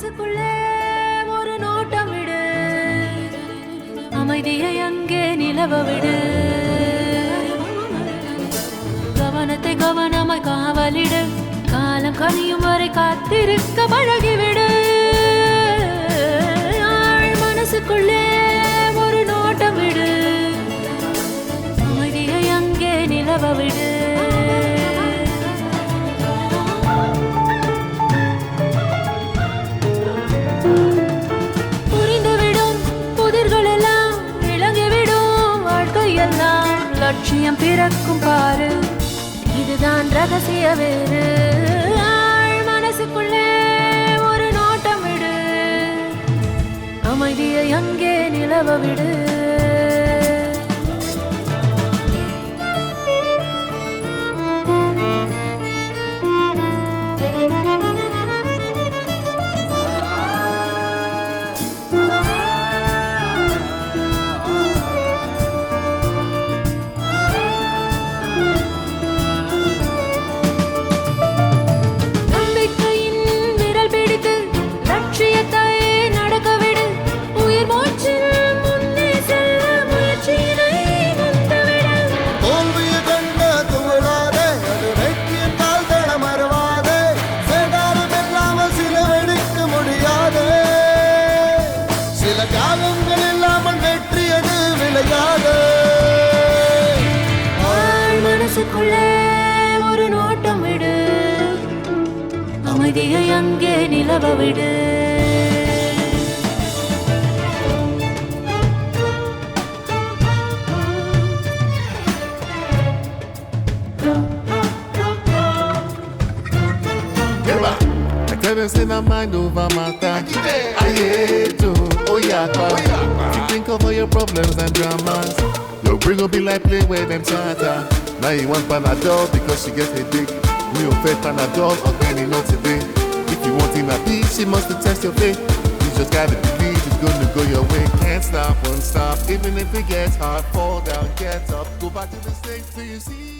மனசுக்குள்ளே ஒரு நோட்டம் விடு, அமைதியை அங்கே நிலவ விடு, கவனத்தை கவனமாய் காவலிடு, காலம் கனியும் வரை காத்திருக்க பழகிவிடு. மனசுக்குள்ளே ஒரு நோட்டம் விடு, அமைதியை அங்கே நிலவ விடு. புரிந்துவிடும் புதிர்கள் எல்லாம் விளங்கிவிடும், வாழ்க்கையெல்லாம் லட்சியம் பிறக்கும் பாரு, இதுதான் ரகசிய வேறு. மனசுக்குள்ளே ஒரு நோட்டம் விடு, அமைதியை அங்கே நிலவ விடு. மனசுக்குள்ளே ஒரு நோட்டம் விடு, அமைதியை அங்கே நிலவ விடு. Say my mind over matter. I hate to, oh yeah, you think of all your problems and dramas. Your brain will be like play where them chatter. Now you want Panadol because she gets a dick. Me will pay Panadol or any not today. If you want in a beat, she must test your faith. You just gotta believe it's gonna go your way. Can't stop, won't stop. Even if it gets hard, fall down, get up, go back to the stage till you see.